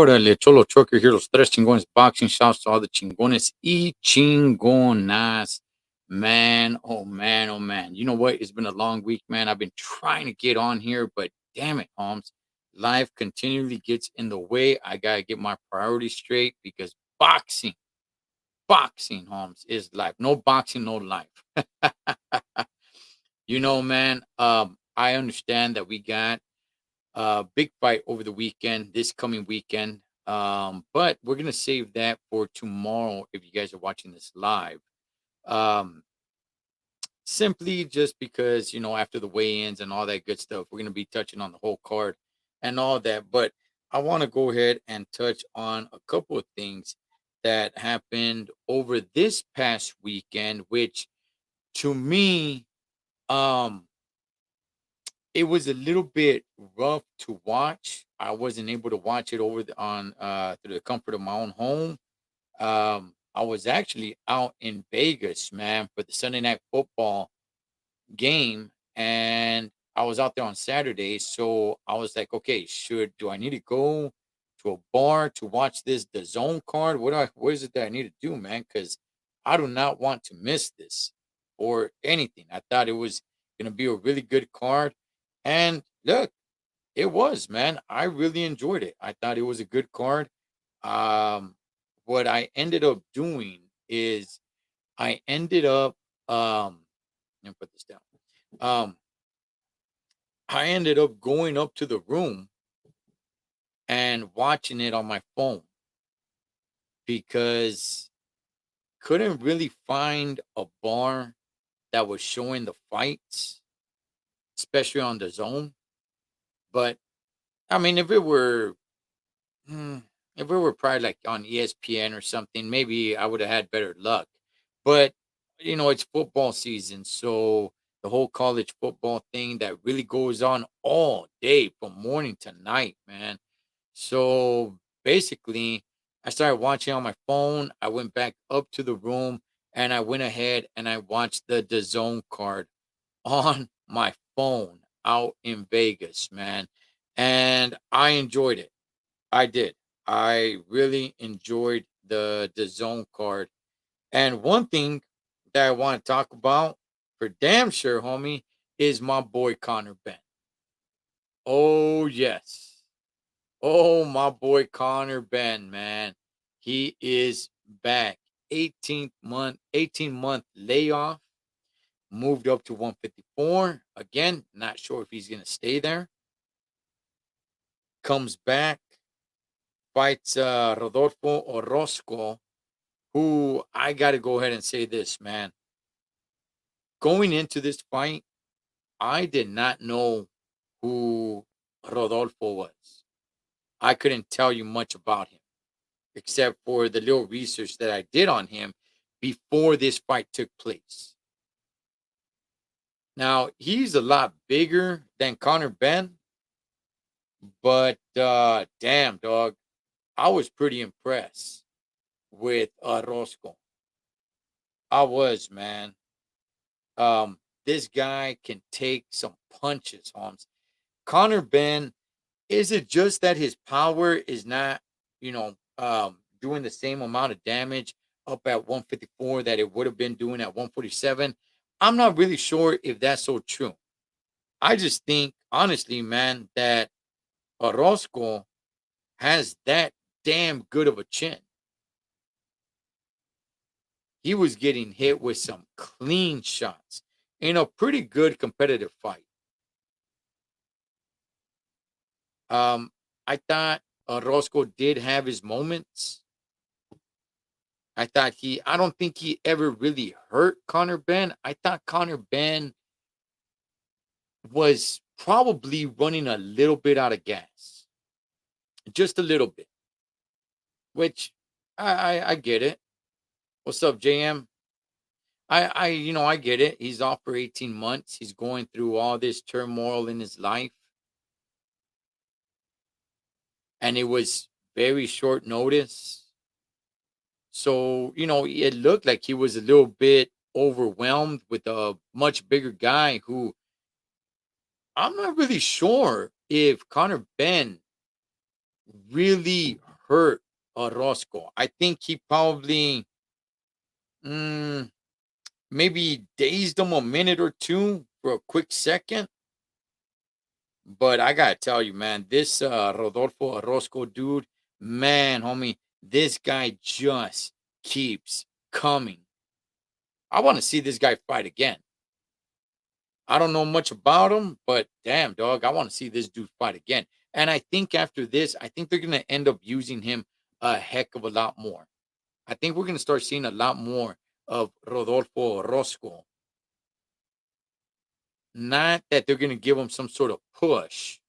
Órale, Cholo Trucker here, los tres chingones boxing. Shouts to all the chingones y chingonas. Man, oh man, oh man. You know what? It's been a long week, man. I've been trying to get on here, but damn it, Holmes. Life continually gets in the way. I got to get my priorities straight because boxing, Holmes, is life. No boxing, no life. Man, I understand that we got big fight over the weekend, this coming weekend. But we're gonna save that for tomorrow if you guys are watching this live. Um, Simply just because after the weigh-ins and all that good stuff, we're gonna be touching on the whole card and all that. But I want to go ahead and touch on a couple of things that happened over this past weekend, which to me, um, it was a little bit rough to watch. I wasn't able to watch it on through the comfort of my own home. I was actually out in Vegas, man, for the Sunday night football game, and I was out there on Saturday. So I was like, okay, should do I need to go to a bar to watch the zone card? What is it that I need to do, man? Because I do not want to miss this or anything. I thought it was gonna be a really good card. And look, it was, man. I really enjoyed it. I thought it was a good card. Um, what I ended up doing is I ended up let me put this down. Um, I ended up going up to the room and watching it on my phone because couldn't really find a bar that was showing the fights, especially on the zone. But I mean, Hmm, if we were probably like on ESPN or something, maybe I would have had better luck. But it's football season, so the whole college football thing that really goes on all day from morning to night, man. So basically, I started watching on my phone. I went back up to the room and I went ahead and I watched the zone card on my phone out in Vegas, man. And I enjoyed it. I did. I really enjoyed the zone card. And one thing that I want to talk about for damn sure, homie, is my boy Conor Benn. Oh yes. Oh, my boy Conor Benn, man. He is back. 18-month layoff, moved up to 154. Again, not sure if he's gonna stay there. Comes back, fights Rodolfo Orozco, who I got to go ahead and say this, man. Going into this fight, I did not know who Rodolfo was. I couldn't tell you much about him except for the little research that I did on him before this fight took place. Now, he's a lot bigger than Conor Benn, but damn, dog, I was pretty impressed with Orozco. I was, man. This guy can take some punches, Holmes. Conor Benn, is it just that his power is not, doing the same amount of damage up at 154 that it would have been doing at 147? I'm not really sure if that's so true. I just think, honestly, man, that Orozco has that damn good of a chin. He was getting hit with some clean shots in a pretty good competitive fight. Um, I thought Roscoe did have his moments. I don't think he ever really hurt Conor Benn. I thought Conor Benn was probably running a little bit out of gas, just a little bit, which I get it. What's up, JM? I get it. He's off for 18 months. He's going through all this turmoil in his life, and it was very short notice. So, it looked like he was a little bit overwhelmed with a much bigger guy who I'm not really sure if Conor Benn really hurt Roscoe. I think he probably mm, maybe dazed him a minute or two for a quick second. But I gotta tell you, man, this Rodolfo Orozco dude, man, homie, this guy just keeps coming. I want to see this guy fight again. I don't know much about him, but damn, dog, I want to see this dude fight again. And I think after this, I think they're gonna end up using him a heck of a lot more. I think we're gonna start seeing a lot more of Rodolfo Orozco. Not that they're gonna give him some sort of push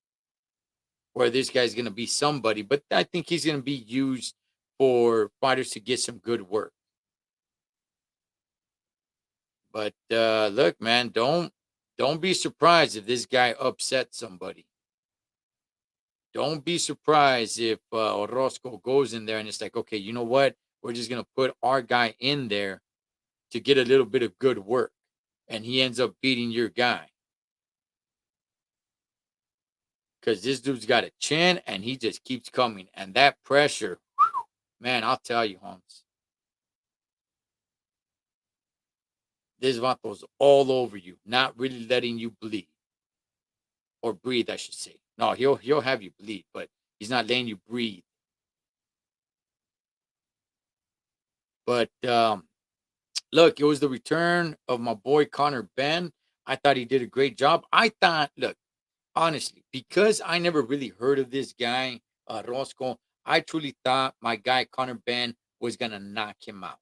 where this guy's going to be somebody, but I think he's going to be used for fighters to get some good work. But look, man, don't be surprised if this guy upsets somebody. Don't be surprised if Orozco goes in there and it's like, okay, you know what? We're just going to put our guy in there to get a little bit of good work, and he ends up beating your guy because this dude's got a chin and he just keeps coming, and that pressure, man, I'll tell you, Holmes. This vato's all over you, not really letting you bleed or breathe, I should say. No, he'll have you bleed, but he's not letting you breathe. But look, it was the return of my boy Conor Benn. I thought he did a great job. I thought, look, honestly, because I never really heard of this guy, Roscoe, I truly thought my guy Conor Benn was gonna knock him out.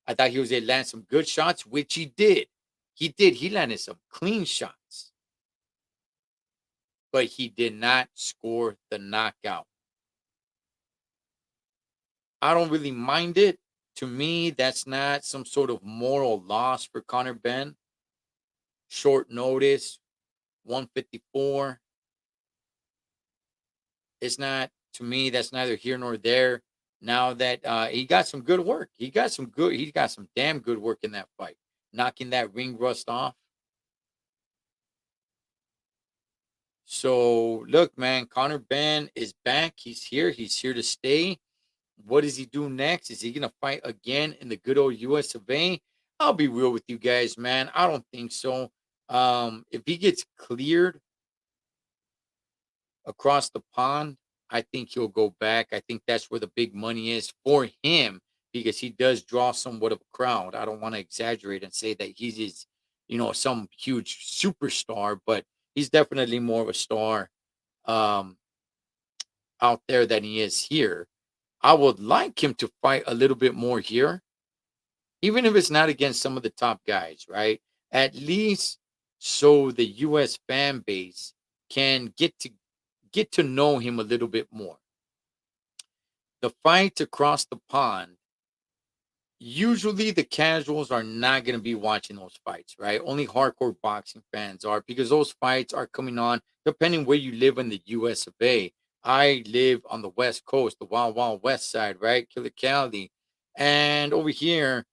I thought he was gonna land some good shots, which he did. He did. He landed some clean shots, but he did not score the knockout. I don't really mind it. To me, that's not some sort of moral loss for Conor Benn. Short notice, 154. It's not, to me, that's neither here nor there. Now that he got some good work, he got some damn good work in that fight, knocking that ring rust off. So look, man, Conor Benn is back. He's here to stay. What does he do next? Is he gonna fight again in the good old US of A? I'll be real with you guys, man. I don't think so. If he gets cleared across the pond, I think he'll go back. I think that's where the big money is for him because he does draw somewhat of a crowd. I don't want to exaggerate and say that he's some huge superstar, but he's definitely more of a star um, out there than he is here. I would like him to fight a little bit more here, even if it's not against some of the top guys, right? At least so the US fan base can get to know him a little bit more. The fight across the pond, usually the casuals are not going to be watching those fights, right? Only hardcore boxing fans are because those fights are coming on depending where you live in the US of A. I live on the West Coast, the Wild Wild West side, right? Killer Cali. And over here,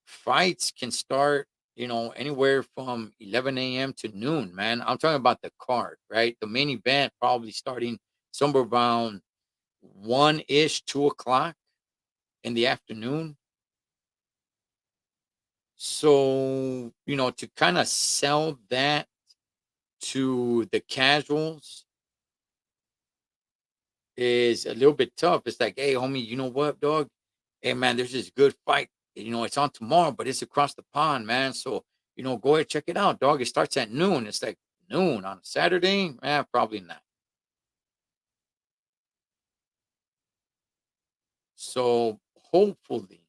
fights can start, anywhere from 11 a.m. to noon, man. I'm talking about the card, right? The main event probably starting somewhere around 1-ish, 2 o'clock in the afternoon. So, to kind of sell that to the casuals is a little bit tough. It's like, hey, homie, you know what, dog? Hey, man, there's this good fight. It's on tomorrow, but it's across the pond, man. So, go ahead, check it out, dog. It starts at noon. It's like noon on a Saturday. Probably not. So, hopefully,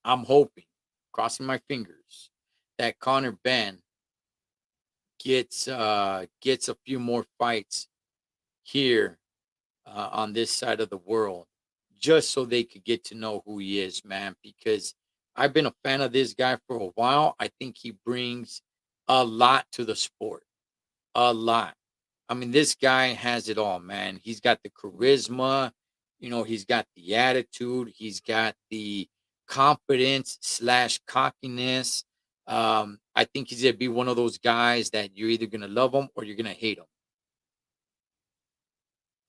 I'm hoping, crossing my fingers, that Conor Benn gets a few more fights here on this side of the world, just so they could get to know who he is, man. Because I've been a fan of this guy for a while. I think he brings a lot to the sport, a lot. I mean, this guy has it all, man. He's got the charisma, he's got the attitude, he's got the confidence slash cockiness. I think he's gonna be one of those guys that you're either gonna love him or you're gonna hate him.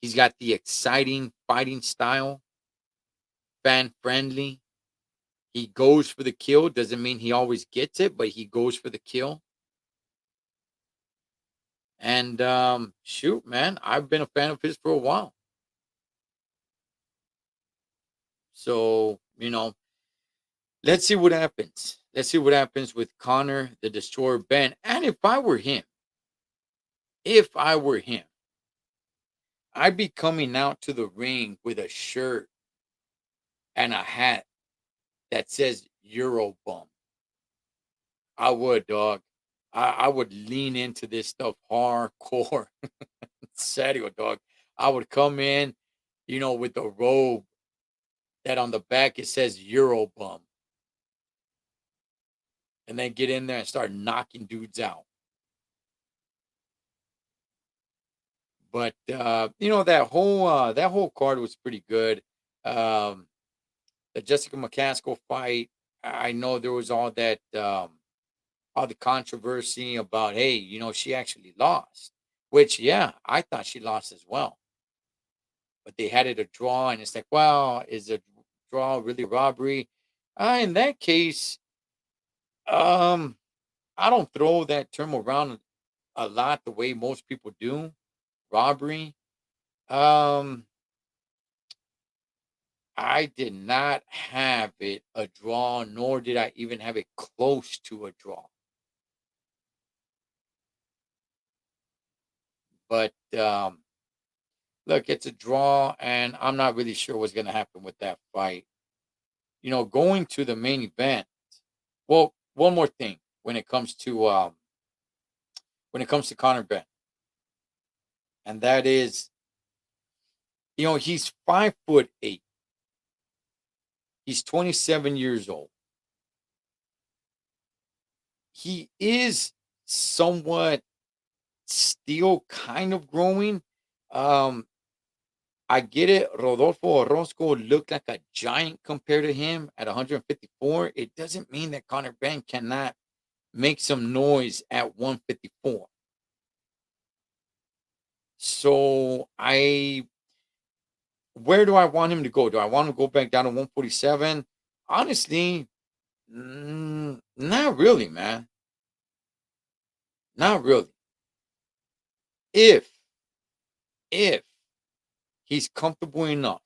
He's got the exciting fighting style, fan friendly. He goes for the kill. Doesn't mean he always gets it, but he goes for the kill. And shoot, man, I've been a fan of his for a while. So, let's see what happens. Let's see what happens with Connor the Destroyer Ben. And if I were him, I'd be coming out to the ring with a shirt and a hat that says Eurobum. I would, dog. I would lean into this stuff hardcore. Serio, dog. I would come in, with the robe that on the back it says Eurobum, and then get in there and start knocking dudes out. But that whole card was pretty good. Um, the Jessica McCaskill fight, I know there was all the controversy about, hey, she actually lost, which, yeah, I thought she lost as well. But they had it a draw, and it's like, wow, is a draw really robbery? In that case, um, I don't throw that term around a lot the way most people do. Robbery. Um, I did not have it a draw, nor did I even have it close to a draw. But look, it's a draw, and I'm not really sure what's going to happen with that fight. Going to the main event. Well, one more thing when it comes to Conor Benn, and that is, he's 5'8". He's 27 years old. He is somewhat still kind of growing. Um, I get it. Rodolfo Orozco looked like a giant compared to him at 154. It doesn't mean that Conor Benn cannot make some noise at 154. So where do I want him to go? Do I want him to go back down to 147? Honestly, not really, man. Not really. If if he's comfortable enough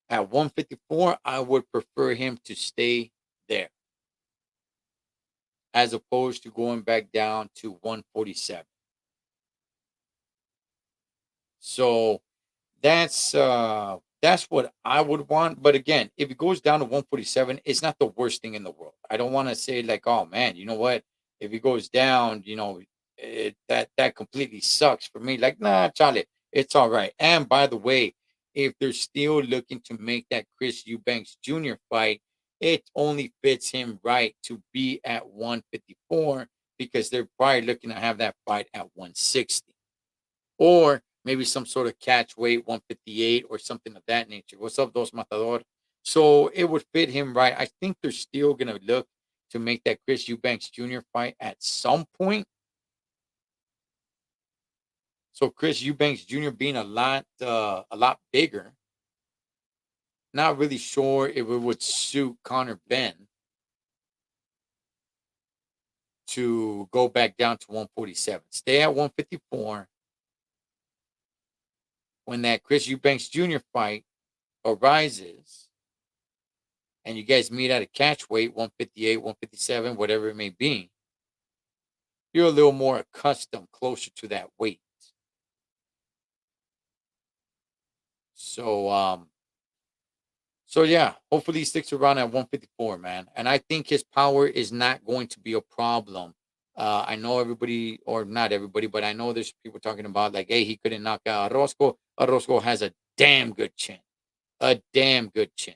at 154, I would prefer him to stay there as opposed to going back down to 147. So that's what I would want. But again, if it goes down to 147, it's not the worst thing in the world. I don't want to say like, oh man, you know what? If it goes down, that completely sucks for me. Like, nah, Charlie, it's all right. And by the way, if they're still looking to make that Chris Eubanks Jr. fight, it only fits him right to be at 154 because they're probably looking to have that fight at 160 or maybe some sort of catch weight 158 or something of that nature. What's up, Dos Matador? So it would fit him right. I think they're still going to look to make that Chris Eubanks Jr. fight at some point. So Chris Eubanks Jr. being a lot bigger. Not really sure if it would suit Conor Benn to go back down to 147. Stay at 154 when that Chris Eubanks Jr. fight arises and you guys meet at a catch weight 158, 157, whatever it may be, you're a little more accustomed closer to that weight. So yeah, hopefully he sticks around at 154, man. And I think his power is not going to be a problem. I know everybody, or not everybody, but I know there's people talking about like, hey, he couldn't knock out Orozco. Orozco has a damn good chin. A damn good chin.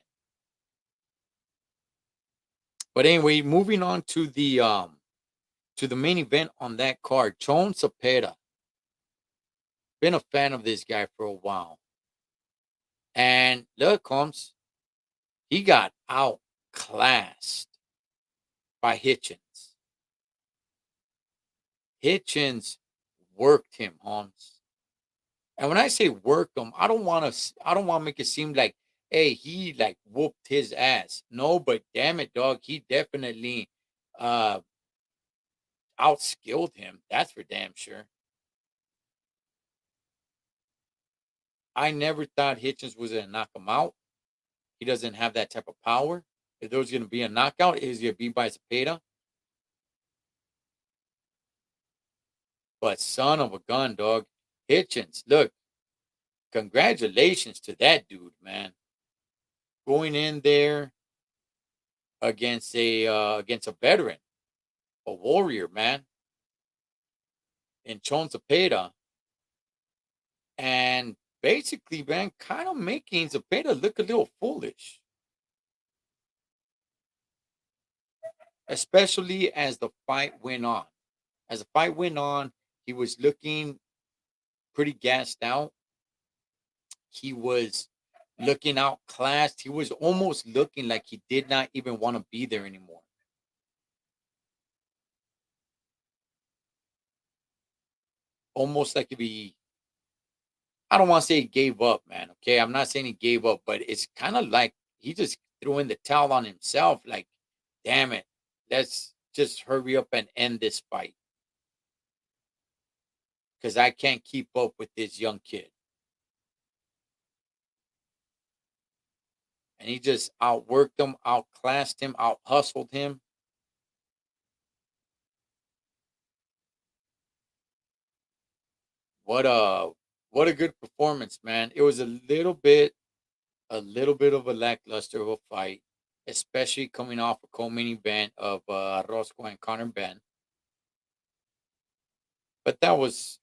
But anyway, moving on to the main event on that card, Chon Cepeda. Been a fan of this guy for a while. And look, Combs, he got outclassed by Hitchens. Hitchens worked him, Holmes. And when I say work him, I don't want to make it seem like, hey, he like whooped his ass. No, but damn it, dog, he definitely uh outskilled him. That's for damn sure. I never thought Hitchens was gonna knock him out. He doesn't have that type of power. If there was gonna be a knockout, it was gonna be by Zepeda. But son of a gun, dog, Hitchens, look, congratulations to that dude, man. Going in there against a veteran, a warrior, man, in Chon Zepeda, and basically, man, kind of making Zepeda look a little foolish, especially as the fight went on. As the fight went on, he was looking pretty gassed out. He was looking outclassed. He was almost looking like he did not even want to be there anymore. Almost like if he, I don't want to say he gave up, man. Okay. I'm not saying he gave up, but it's kind of like he just threw in the towel on himself. Like, damn it. Let's just hurry up and end this fight because I can't keep up with this young kid. And he just outworked him, outclassed him, out hustled him. What a what a good performance, man. It was a little bit of a lackluster of a fight, especially coming off a co-main event of Roscoe and Conor Benn. But that was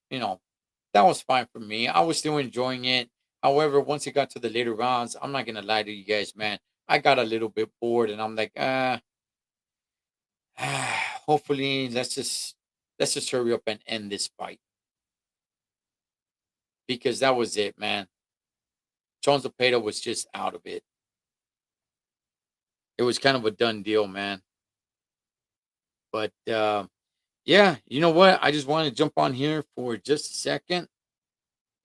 fine for me. I was still enjoying it. However, once it got to the later rounds, I'm not gonna lie to you guys, man. I got a little bit bored, and I'm like, hopefully, let's just hurry up and end this fight because that was it, man. Jones Zapata was just out of it. It was kind of a done deal, man. But yeah, you know what? I just want to jump on here for just a second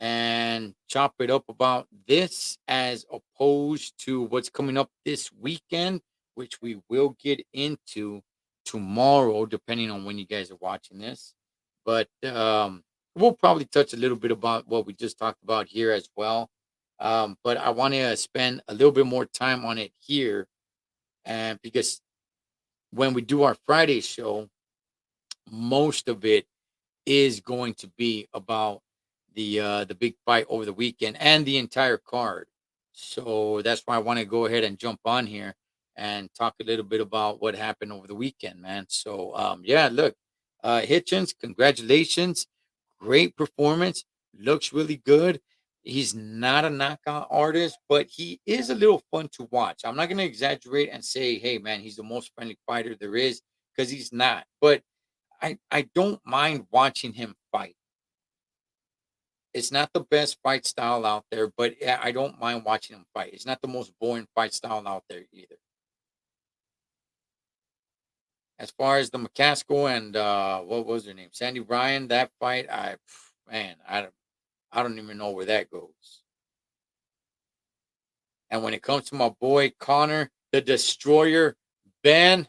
and chop it up about this as opposed to what's coming up this weekend, which we will get into tomorrow, depending on when you guys are watching this. But we'll probably touch a little bit about what we just talked about here as well. But I want to spend a little bit more time on it here, and because when we do our Friday show, most of it is going to be about the big fight over the weekend and the entire card. So that's why I want to go ahead and jump on here and talk a little bit about what happened over the weekend, man. So yeah, look, Hitchens, congratulations, great performance, looks really good. He's not a knockout artist, but he is a little fun to watch. I'm not going to exaggerate and say, hey, man, he's the most friendly fighter there is because he's not. But I don't mind watching him fight. It's not the best fight style out there, but yeah, I don't mind watching him fight. It's not the most boring fight style out there either. As far as the McCaskill and what was her name, Sandy Bryan, that fight, man, I don't even know where that goes. And when it comes to my boy Connor, the Destroyer, Ben,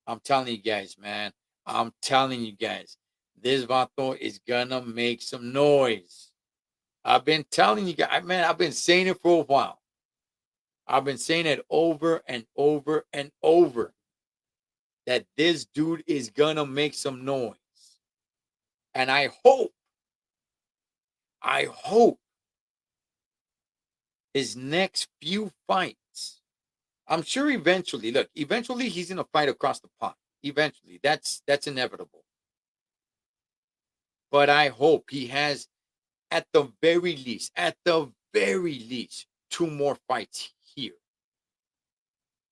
I'm telling you guys, man, I'm telling you guys, this vato is gonna make some noise. I've been telling you guys, man, I've been saying it for a while. I've been saying it over and over and over that this dude is gonna make some noise. And I hope his next few fights, I'm sure eventually he's gonna fight across the pond. Eventually. That's inevitable. But I hope he has at the very least, two more fights here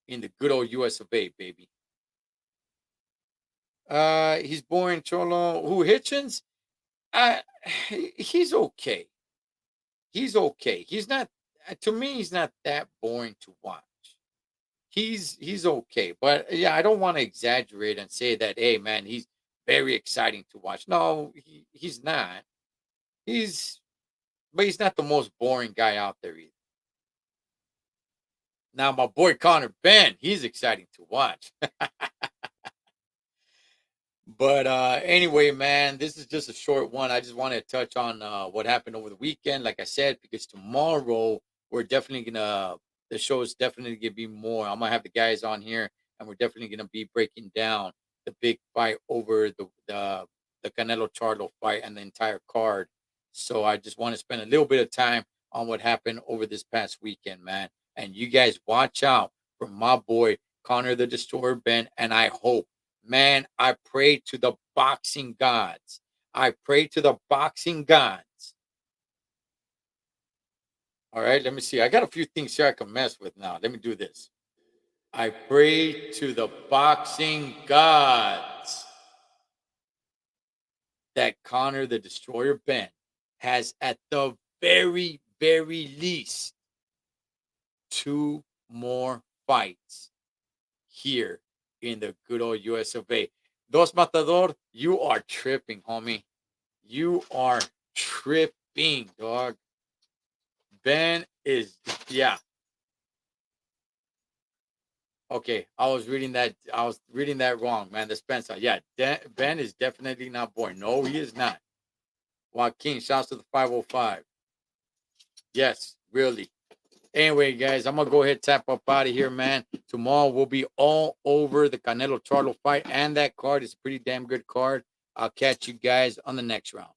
in the good old US of A, baby. He's born Cholo. Who Hitchens? Uh, he's okay. He's okay. He's not. To me, he's not that boring to watch. He's okay, but yeah, I don't want to exaggerate and say that. Hey, man, he's very exciting to watch. No, he's not. He's, but he's not the most boring guy out there either. Now, my boy Conor Benn, he's exciting to watch. But anyway, man, this is just a short one. I just wanted to touch on what happened over the weekend, like I said, because tomorrow we're definitely gonna the show is definitely gonna be more. I'm gonna have the guys on here, and we're definitely gonna be breaking down the big fight over the Canelo Charlo fight and the entire card. So I just want to spend a little bit of time on what happened over this past weekend, man. And you guys watch out for my boy Connor the Destroyer Ben, and I hope. Man, I pray to the boxing gods. I pray to the boxing gods. All right, let me see. I got a few things here I can mess with now. Let me do this. I pray to the boxing gods that Connor the Destroyer Ben has at the very, very least two more fights here in the good old US of A. Dos Matador, you are tripping, homie. You are tripping, dog. Ben is, yeah. Okay, I was reading that. I was reading that wrong, man. The Spencer, yeah. Ben is definitely not born. No, he is not. Joaquin, shouts to the 505. Yes, really. Anyway, guys, I'm gonna go ahead and tap up out of here, man. Tomorrow we'll be all over the Canelo Charlo fight, and that card is a pretty damn good card. I'll catch you guys on the next round.